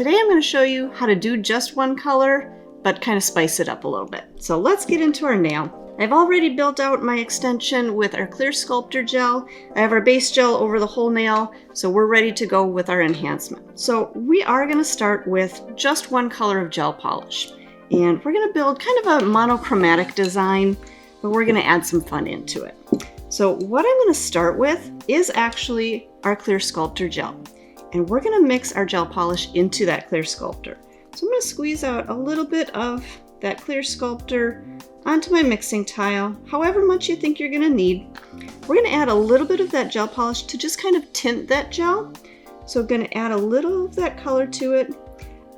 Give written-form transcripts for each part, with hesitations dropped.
today I'm going to show you how to do just one color, but kind of spice it up a little bit. So let's get into our nail. I've already built out my extension with our clear Sculptor gel. I have our base gel over the whole nail, so we're ready to go with our enhancement. So we are going to start with just one color of gel polish. And we're going to build kind of a monochromatic design, but we're going to add some fun into it. So what I'm going to start with is actually our clear Sculptor gel. And we're going to mix our gel polish into that clear Sculptor. So I'm going to squeeze out a little bit of that clear Sculptor onto my mixing tile, however much you think you're going to need. We're going to add a little bit of that gel polish to just kind of tint that gel. So I'm going to add a little of that color to it.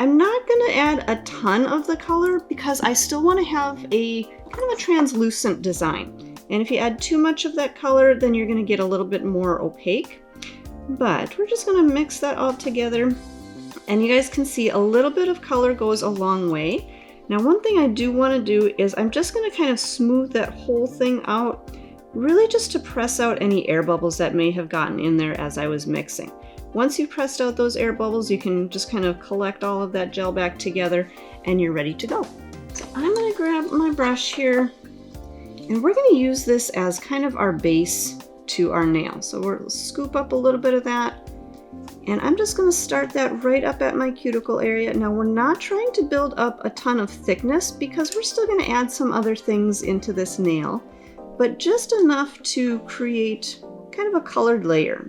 I'm not going to add a ton of the color because I still want to have a kind of a translucent design. And if you add too much of that color, then you're going to get a little bit more opaque. But we're just going to mix that all together. And you guys can see a little bit of color goes a long way. Now, one thing I do want to do is I'm just going to kind of smooth that whole thing out, really just to press out any air bubbles that may have gotten in there as I was mixing. Once you've pressed out those air bubbles, you can just kind of collect all of that gel back together and you're ready to go. So I'm going to grab my brush here and we're going to use this as kind of our base to our nail. So we'll scoop up a little bit of that. And I'm just going to start that right up at my cuticle area. Now we're not trying to build up a ton of thickness because we're still going to add some other things into this nail, but just enough to create kind of a colored layer.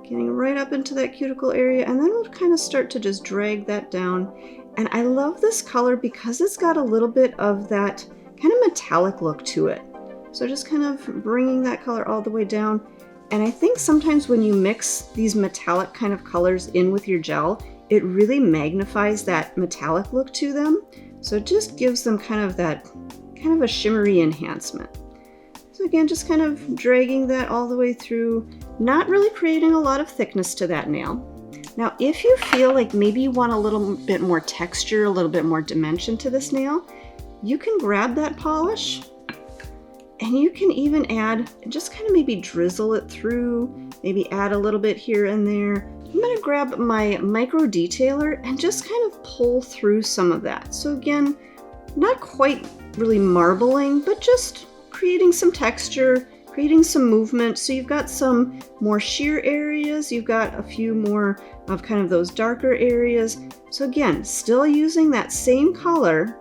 Getting right up into that cuticle area, and then we'll kind of start to just drag that down. And I love this color because it's got a little bit of that kind of metallic look to it. So just kind of bringing that color all the way down. And I think sometimes when you mix these metallic kind of colors in with your gel, it really magnifies that metallic look to them. So it just gives them kind of a shimmery enhancement. So again, just kind of dragging that all the way through, not really creating a lot of thickness to that nail. Now, if you feel like maybe you want a little bit more texture, a little bit more dimension to this nail, you can grab that polish and you can even add, just kind of maybe drizzle it through, maybe add a little bit here and there. I'm going to grab my micro detailer and just kind of pull through some of that. So again, not quite really marbling, but just creating some texture, creating some movement. So you've got some more sheer areas, you've got a few more of kind of those darker areas. So again, still using that same color,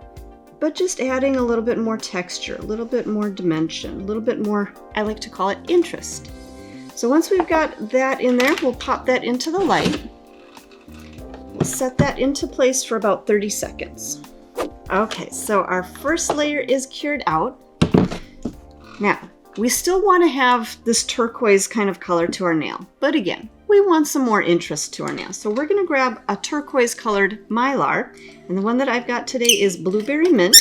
but just adding a little bit more texture, a little bit more dimension, a little bit more, I like to call it interest. So once we've got that in there, we'll pop that into the light. We'll set that into place for about 30 seconds. Okay, so our first layer is cured out. Now, we still want to have this turquoise kind of color to our nail, but again, we want some more interest to our nail. So we're going to grab a turquoise colored Mylar, and the one that I've got today is Blueberry Mint.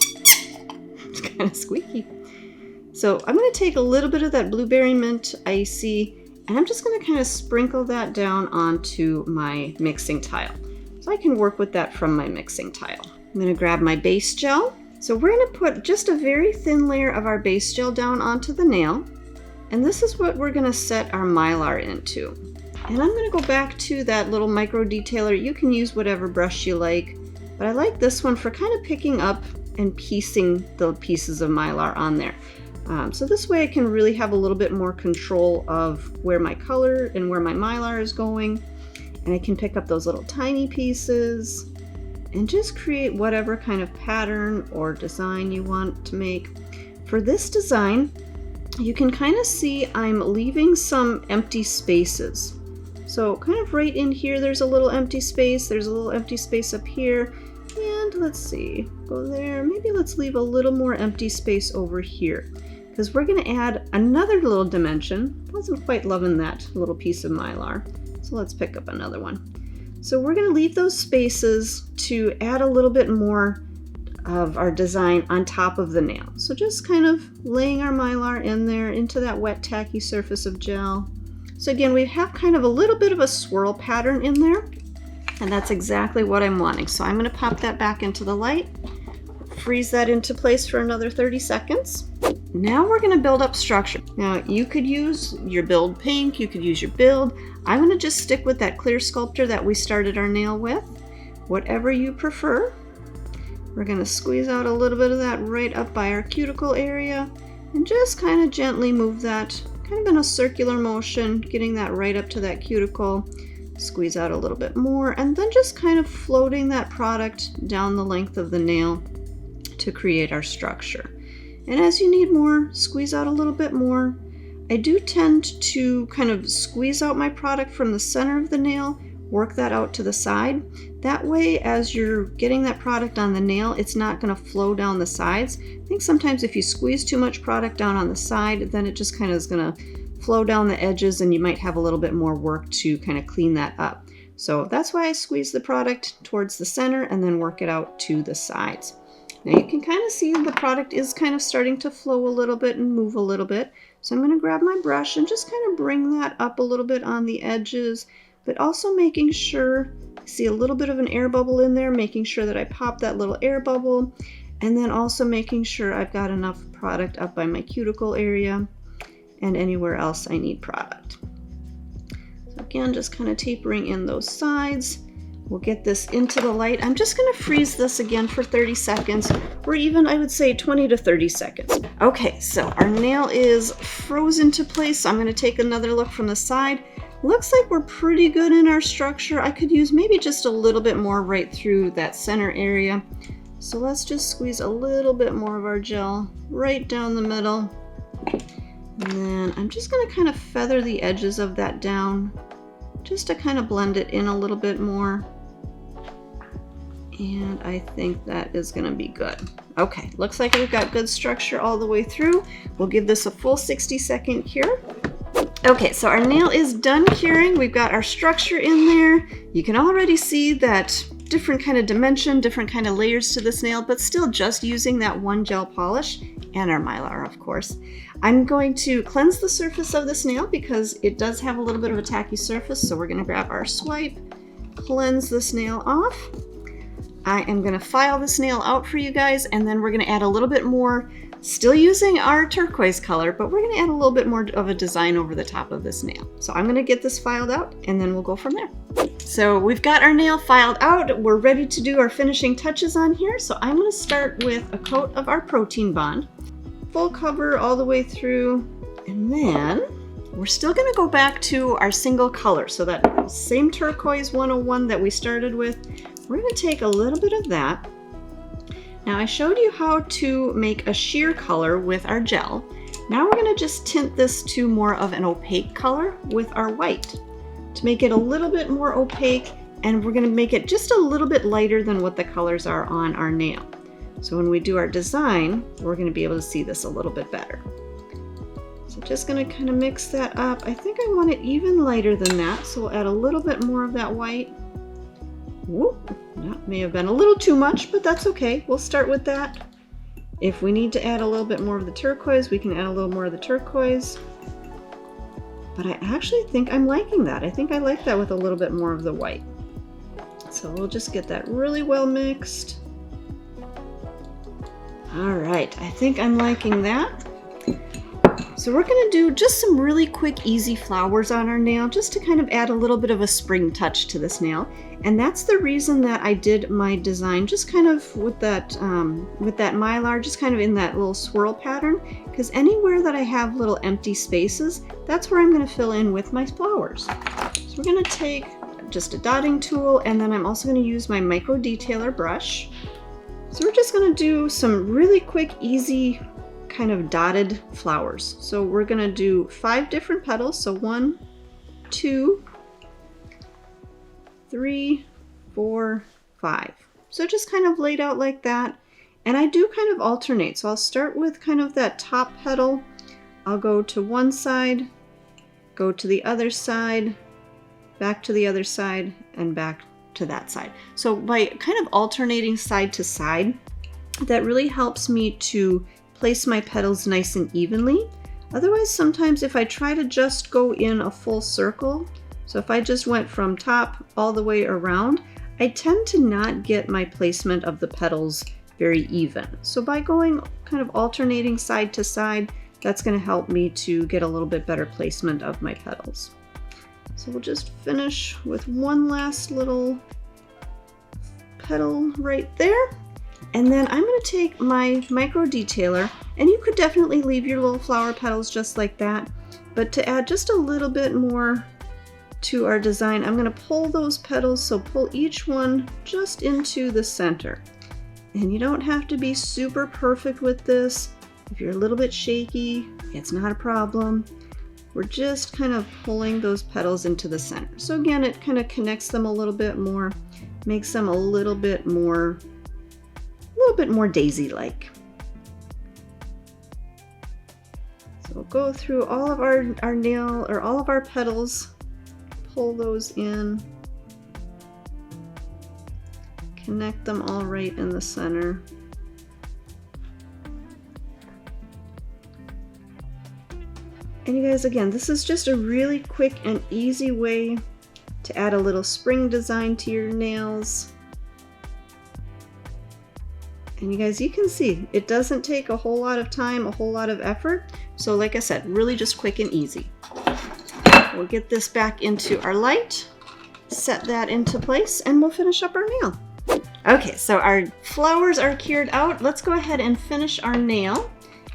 It's kind of squeaky. So I'm going to take a little bit of that Blueberry Mint Icy, and I'm just going to kind of sprinkle that down onto my mixing tile. So I can work with that from my mixing tile. I'm going to grab my base gel. So we're going to put just a very thin layer of our base gel down onto the nail. And this is what we're going to set our Mylar into. And I'm going to go back to that little micro detailer. You can use whatever brush you like, but I like this one for kind of picking up and piecing the pieces of Mylar on there. So this way I can really have a little bit more control of where my color and where my Mylar is going. And I can pick up those little tiny pieces and just create whatever kind of pattern or design you want to make. For this design, you can kind of see I'm leaving some empty spaces. So kind of right in here, there's a little empty space. There's a little empty space up here. And let's see, go there. Maybe let's leave a little more empty space over here because we're going to add another little dimension. Wasn't quite loving that little piece of Mylar. So let's pick up another one. So we're going to leave those spaces to add a little bit more of our design on top of the nail. So just kind of laying our Mylar in there into that wet tacky surface of gel. So again, we have kind of a little bit of a swirl pattern in there, and that's exactly what I'm wanting. So I'm going to pop that back into the light, freeze that into place for another 30 seconds. Now we're going to build up structure. Now you could use your build pink, you could use your build. I'm going to just stick with that clear sculptor that we started our nail with, whatever you prefer. We're going to squeeze out a little bit of that right up by our cuticle area and just kind of gently move that kind of in a circular motion, getting that right up to that cuticle. Squeeze out a little bit more and then just kind of floating that product down the length of the nail to create our structure. And as you need more, squeeze out a little bit more. I do tend to kind of squeeze out my product from the center of the nail, work that out to the side. That way, as you're getting that product on the nail, it's not going to flow down the sides. I think sometimes if you squeeze too much product down on the side, then it just kind of is going to flow down the edges and you might have a little bit more work to kind of clean that up. So that's why I squeeze the product towards the center and then work it out to the sides. Now you can kind of see the product is kind of starting to flow a little bit and move a little bit. So I'm going to grab my brush and just kind of bring that up a little bit on the edges, but also making sure, see a little bit of an air bubble in there, making sure that I pop that little air bubble, and then also making sure I've got enough product up by my cuticle area and anywhere else I need product. So again, just kind of tapering in those sides. We'll get this into the light. I'm just going to freeze this again for 30 seconds, or even I would say 20 to 30 seconds. Okay, so our nail is frozen to place. So I'm going to take another look from the side. Looks like we're pretty good in our structure. I could use maybe just a little bit more right through that center area. So let's just squeeze a little bit more of our gel right down the middle. And then I'm just going to kind of feather the edges of that down just to kind of blend it in a little bit more. And I think that is going to be good. Okay, looks like we've got good structure all the way through. We'll give this a full 60-second cure. Okay, so our nail is done curing. We've got our structure in there. You can already see that different kind of dimension, different kind of layers to this nail, but still just using that one gel polish and our Mylar, of course. I'm going to cleanse the surface of this nail because it does have a little bit of a tacky surface. So we're going to grab our swipe, cleanse this nail off. I am going to file this nail out for you guys, and then we're going to add a little bit more, still using our turquoise color, but we're going to add a little bit more of a design over the top of this nail. So I'm going to get this filed out and then we'll go from there. So we've got our nail filed out. We're ready to do our finishing touches on here. So I'm going to start with a coat of our protein bond, full cover all the way through, and then we're still going to go back to our single color. So that same turquoise 101 that we started with, we're going to take a little bit of that. Now I showed you how to make a sheer color with our gel. Now we're going to just tint this to more of an opaque color with our white to make it a little bit more opaque, and we're going to make it just a little bit lighter than what the colors are on our nail. So when we do our design, we're going to be able to see this a little bit better. So just going to kind of mix that up. I think I want it even lighter than that, so we'll add a little bit more of that white. Whoop, that may have been a little too much, but that's okay. We'll start with that. If we need to add a little bit more of the turquoise, we can add a little more of the turquoise. But I actually think I'm liking that. I think I like that with a little bit more of the white. So we'll just get that really well mixed. All right, I think I'm liking that. So we're going to do just some really quick, easy flowers on our nail, just to kind of add a little bit of a spring touch to this nail. And that's the reason that I did my design just kind of with that Mylar, just kind of in that little swirl pattern, because anywhere that I have little empty spaces, that's where I'm going to fill in with my flowers. So we're going to take just a dotting tool, and then I'm also going to use my micro detailer brush. So we're just going to do some really quick, easy kind of dotted flowers. So we're going to do 5 different petals. So 1, 2, 3, 4, 5. So just kind of laid out like that. And I do kind of alternate. So I'll start with kind of that top petal. I'll go to one side, go to the other side, back to the other side, and back to that side. So by kind of alternating side to side, that really helps me to place my petals nice and evenly. Otherwise, sometimes if I try to just go in a full circle, so if I just went from top all the way around, I tend to not get my placement of the petals very even. So by going kind of alternating side to side, that's going to help me to get a little bit better placement of my petals. So we'll just finish with one last little petal right there. And then I'm going to take my micro detailer, and you could definitely leave your little flower petals just like that. But to add just a little bit more to our design, I'm going to pull those petals, so pull each one just into the center. And you don't have to be super perfect with this. If you're a little bit shaky, it's not a problem. We're just kind of pulling those petals into the center. So again, it kind of connects them a little bit more, makes them a little bit more daisy-like. So we'll go through all of our nail, or all of our petals, pull those in, connect them all right in the center. And you guys, again, this is just a really quick and easy way to add a little spring design to your nails. And you guys, you can see it doesn't take a whole lot of time, a whole lot of effort. So like I said, really just quick and easy. We'll get this back into our light, set that into place, and we'll finish up our nail. Okay, so our flowers are cured out. Let's go ahead and finish our nail.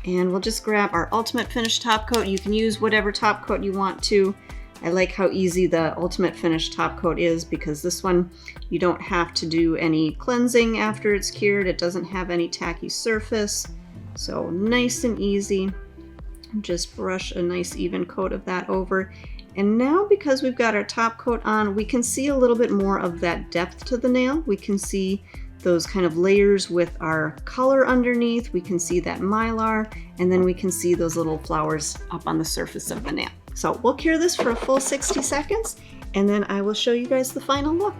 And we'll just grab our Ultimate Finish top coat. You can use whatever top coat you want to. I like how easy the Ultimate Finish top coat is, because this one, you don't have to do any cleansing after it's cured. It doesn't have any tacky surface. So nice and easy. Just brush a nice even coat of that over. And now, because we've got our top coat on, we can see a little bit more of that depth to the nail. We can see those kind of layers with our color underneath. We can see that Mylar, and then we can see those little flowers up on the surface of the nail. So we'll cure this for a full 60 seconds, and then I will show you guys the final look.